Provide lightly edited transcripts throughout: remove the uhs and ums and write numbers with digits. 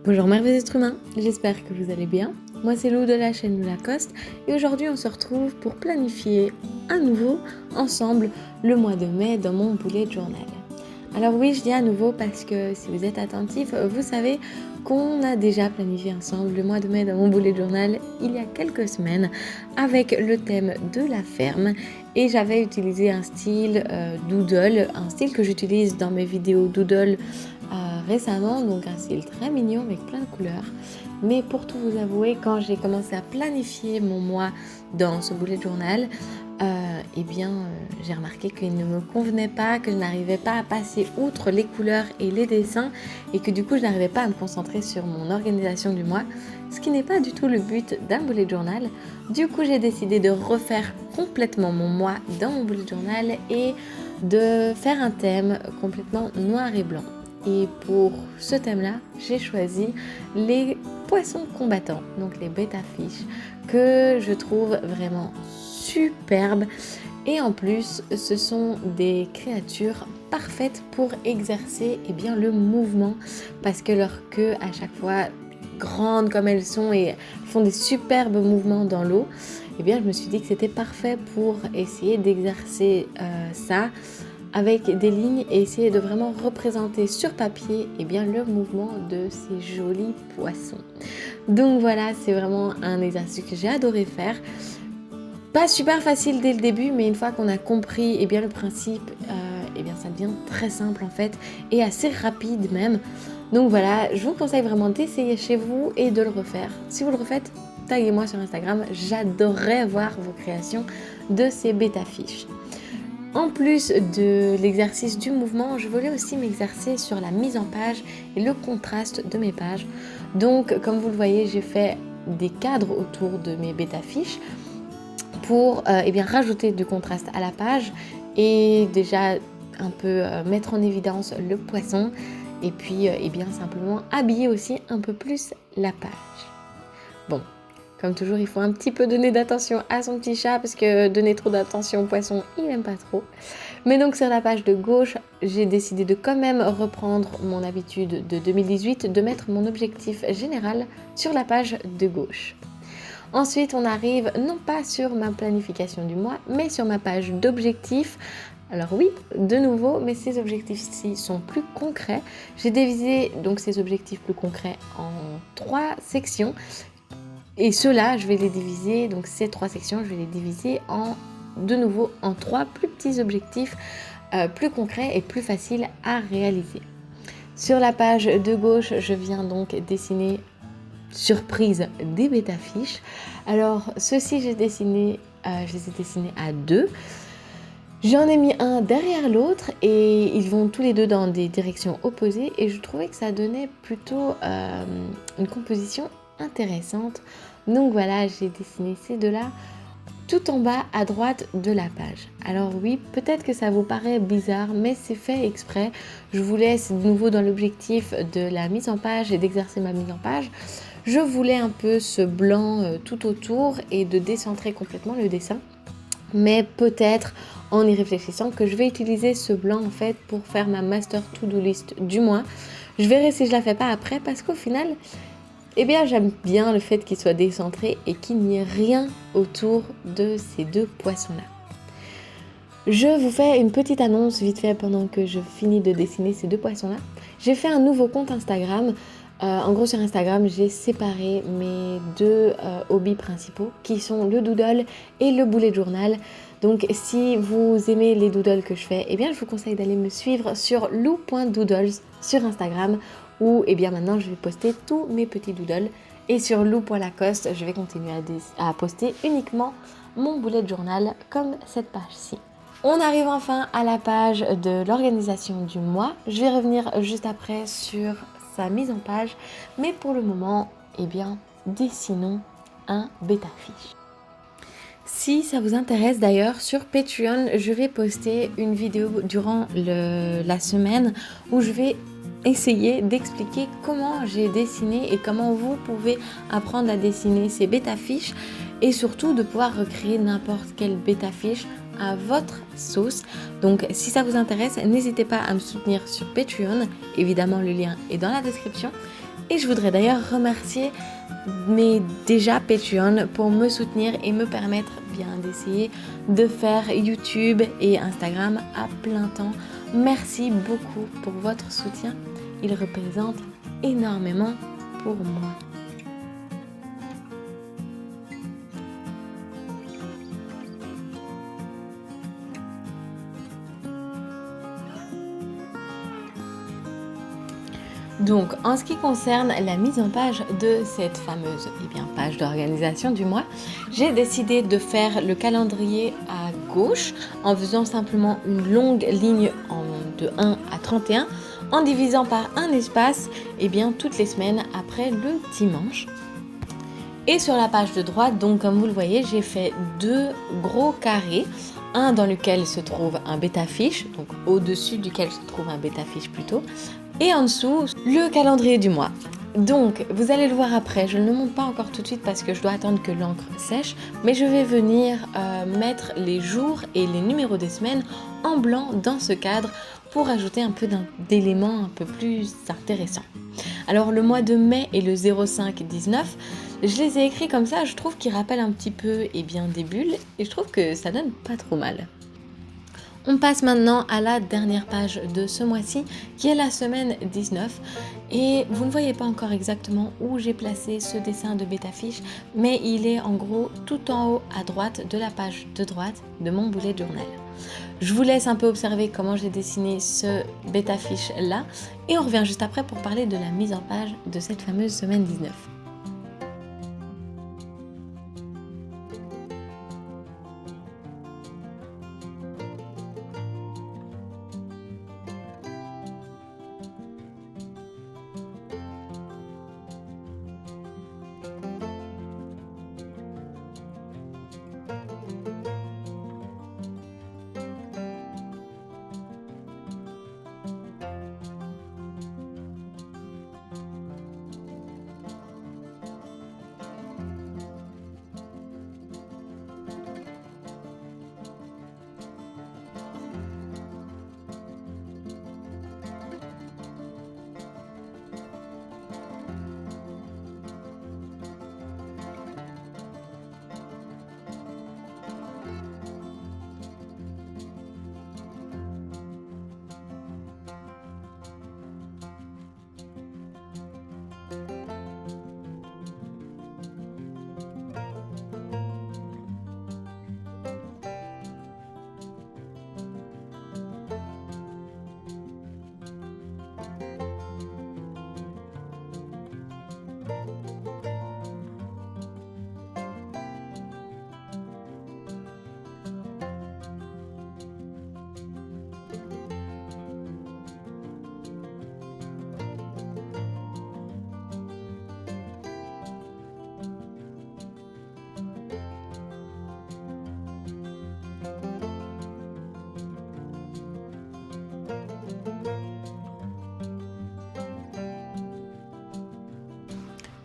Bonjour merveilleux êtres humains, j'espère que vous allez bien. Moi c'est Lou de la chaîne Lou Lacoste et aujourd'hui on se retrouve pour planifier à nouveau ensemble le mois de mai dans mon bullet journal. Alors oui, je dis à nouveau parce que si vous êtes attentifs, vous savez qu'on a déjà planifié ensemble le mois de mai dans mon bullet journal il y a quelques semaines avec le thème de la ferme et j'avais utilisé un style doodle, un style que j'utilise dans mes vidéos doodle récemment, donc un style très mignon avec plein de couleurs. Mais pour tout vous avouer, quand j'ai commencé à planifier mon mois dans ce bullet journal, j'ai remarqué qu'il ne me convenait pas, que je n'arrivais pas à passer outre les couleurs et les dessins et que du coup je n'arrivais pas à me concentrer sur mon organisation du mois, ce qui n'est pas du tout le but d'un bullet journal. Du coup j'ai décidé de refaire complètement mon mois dans mon bullet journal et de faire un thème complètement noir et blanc. Et pour ce thème-là, j'ai choisi les poissons combattants, donc les bêta-fiches, que je trouve vraiment superbes. Et en plus, ce sont des créatures parfaites pour exercer le mouvement, parce que leur queue, à chaque fois, grandes comme elles sont et font des superbes mouvements dans l'eau, je me suis dit que c'était parfait pour essayer d'exercer ça avec des lignes et essayer de vraiment représenter sur papier le mouvement de ces jolis poissons. Donc voilà, c'est vraiment un exercice que j'ai adoré faire. Pas super facile dès le début, mais une fois qu'on a compris le principe, ça devient très simple en fait et assez rapide même. Donc voilà, je vous conseille vraiment d'essayer chez vous et de le refaire. Si vous le refaites, taguez-moi sur Instagram, j'adorerais voir vos créations de ces bêta-fiches. En plus de l'exercice du mouvement, je voulais aussi m'exercer sur la mise en page et le contraste de mes pages. Donc, comme vous le voyez, j'ai fait des cadres autour de mes bêta-fiches pour rajouter du contraste à la page et déjà un peu mettre en évidence le poisson et puis simplement habiller aussi un peu plus la page. Bon. Comme toujours, il faut un petit peu donner d'attention à son petit chat parce que donner trop d'attention au poisson, il n'aime pas trop. Mais donc sur la page de gauche, j'ai décidé de quand même reprendre mon habitude de 2018, de mettre mon objectif général sur la page de gauche. Ensuite, on arrive non pas sur ma planification du mois, mais sur ma page d'objectifs. Alors oui, de nouveau, mais ces objectifs-ci sont plus concrets. J'ai divisé donc ces objectifs plus concrets en 3 sections. Et ceux-là, je vais les diviser, donc ces 3 sections, je vais les diviser en 3 plus petits objectifs plus concrets et plus faciles à réaliser. Sur la page de gauche, je viens donc dessiner, surprise, des bêta-fiches. Alors, ceux-ci, je les ai dessinés à 2. J'en ai mis un derrière l'autre et ils vont tous les deux dans des directions opposées et je trouvais que ça donnait plutôt une composition intéressante. Donc voilà, j'ai dessiné ces deux-là tout en bas à droite de la page. Alors oui, peut-être que ça vous paraît bizarre, mais c'est fait exprès. Je vous laisse de nouveau dans l'objectif de la mise en page et d'exercer ma mise en page. Je voulais un peu ce blanc tout autour et de décentrer complètement le dessin. Mais peut-être en y réfléchissant que je vais utiliser ce blanc en fait pour faire ma master to-do list du mois. Je verrai si je la fais pas après parce qu'au final, j'aime bien le fait qu'il soit décentré et qu'il n'y ait rien autour de ces 2 poissons-là. Je vous fais une petite annonce vite fait pendant que je finis de dessiner ces 2 poissons-là. J'ai fait un nouveau compte Instagram. En gros, sur Instagram, j'ai séparé mes 2 hobbies principaux qui sont le doodle et le bullet journal. Donc, si vous aimez les doodles que je fais, je vous conseille d'aller me suivre sur lou.doodles sur Instagram où maintenant je vais poster tous mes petits doodles. Et sur lou.lacoste, je vais continuer à poster uniquement mon bullet journal comme cette page-ci. On arrive enfin à la page de l'organisation du mois. Je vais revenir juste après sur sa mise en page, mais pour le moment, dessinons un bêta-fiche. Si ça vous intéresse d'ailleurs, sur Patreon, je vais poster une vidéo durant la semaine où je vais essayer d'expliquer comment j'ai dessiné et comment vous pouvez apprendre à dessiner ces bêta-fiches et surtout de pouvoir recréer n'importe quelle bêta-fiche à votre sauce. Donc si ça vous intéresse, n'hésitez pas à me soutenir sur Patreon. Évidemment, le lien est dans la description. Et je voudrais d'ailleurs remercier mes déjà Patreon pour me soutenir et me permettre bien d'essayer de faire YouTube et Instagram à plein temps. Merci beaucoup pour votre soutien. Il représente énormément pour moi. Donc, en ce qui concerne la mise en page de cette fameuse page d'organisation du mois, j'ai décidé de faire le calendrier à gauche en faisant simplement une longue ligne de 1 à 31 en divisant par un espace toutes les semaines après le dimanche. Et sur la page de droite, donc comme vous le voyez, j'ai fait 2 gros carrés. Un dans lequel se trouve un bêta-fiche, donc au-dessus duquel se trouve un bêta-fiche plutôt, et en dessous, le calendrier du mois. Donc, vous allez le voir après, je ne le monte pas encore tout de suite parce que je dois attendre que l'encre sèche, mais je vais venir mettre les jours et les numéros des semaines en blanc dans ce cadre pour ajouter un peu d'éléments un peu plus intéressants. Alors, le mois de mai et le 05-19, je les ai écrits comme ça, je trouve qu'ils rappellent un petit peu des bulles et je trouve que ça donne pas trop mal. On passe maintenant à la dernière page de ce mois-ci qui est la semaine 19 et vous ne voyez pas encore exactement où j'ai placé ce dessin de bêta-fiche, mais il est en gros tout en haut à droite de la page de droite de mon bullet journal. Je vous laisse un peu observer comment j'ai dessiné ce bêta-fiche là et on revient juste après pour parler de la mise en page de cette fameuse semaine 19.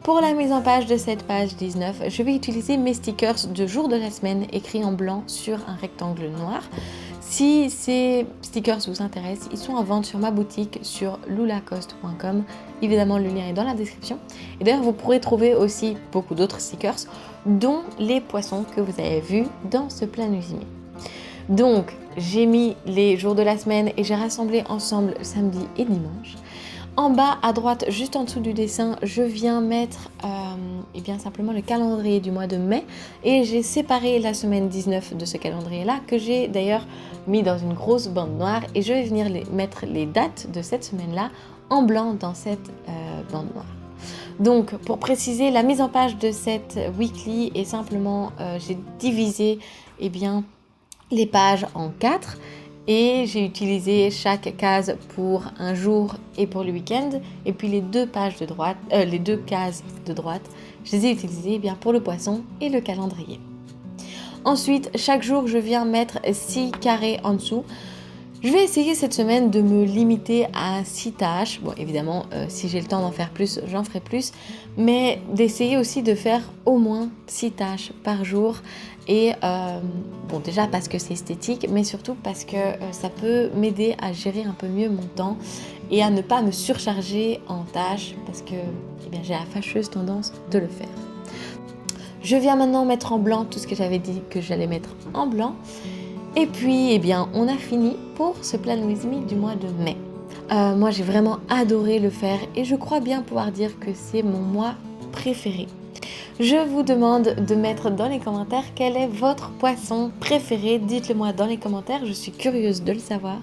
Pour la mise en page de cette page 19, je vais utiliser mes stickers de jour de la semaine écrits en blanc sur un rectangle noir. Si ces stickers vous intéressent, ils sont en vente sur ma boutique sur lulacoste.com. Évidemment, le lien est dans la description. Et d'ailleurs, vous pourrez trouver aussi beaucoup d'autres stickers, dont les poissons que vous avez vus dans ce plan cuisinier. Donc, j'ai mis les jours de la semaine et j'ai rassemblé ensemble samedi et dimanche. En bas à droite, juste en dessous du dessin, je viens mettre simplement le calendrier du mois de mai et j'ai séparé la semaine 19 de ce calendrier-là que j'ai d'ailleurs mis dans une grosse bande noire et je vais venir mettre les dates de cette semaine-là en blanc dans cette bande noire. Donc, pour préciser, la mise en page de cette weekly est simplement, j'ai divisé les pages en 4. Et j'ai utilisé chaque case pour un jour et pour le week-end. Et puis les deux cases de droite, je les ai utilisées pour le poisson et le calendrier. Ensuite, chaque jour, je viens mettre 6 carrés en dessous. Je vais essayer cette semaine de me limiter à 6 tâches. Bon, évidemment, si j'ai le temps d'en faire plus, j'en ferai plus. Mais d'essayer aussi de faire au moins 6 tâches par jour. Et bon, déjà parce que c'est esthétique, mais surtout parce que ça peut m'aider à gérer un peu mieux mon temps et à ne pas me surcharger en tâches parce que j'ai la fâcheuse tendance de le faire. Je viens maintenant mettre en blanc tout ce que j'avais dit que j'allais mettre en blanc. Et puis, on a fini pour ce Plan With Me du mois de mai. Moi, j'ai vraiment adoré le faire et je crois bien pouvoir dire que c'est mon mois préféré. Je vous demande de mettre dans les commentaires quel est votre poisson préféré. Dites-le moi dans les commentaires, je suis curieuse de le savoir.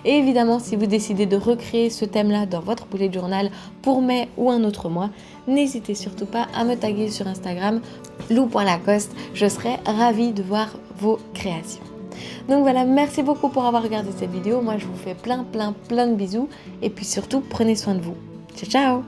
Et évidemment, si vous décidez de recréer ce thème-là dans votre bullet journal pour mai ou un autre mois, n'hésitez surtout pas à me taguer sur Instagram, lou.lacoste. Je serai ravie de voir vos créations. Donc voilà, merci beaucoup pour avoir regardé cette vidéo. Moi, je vous fais plein de bisous. Et puis surtout, prenez soin de vous. Ciao, ciao!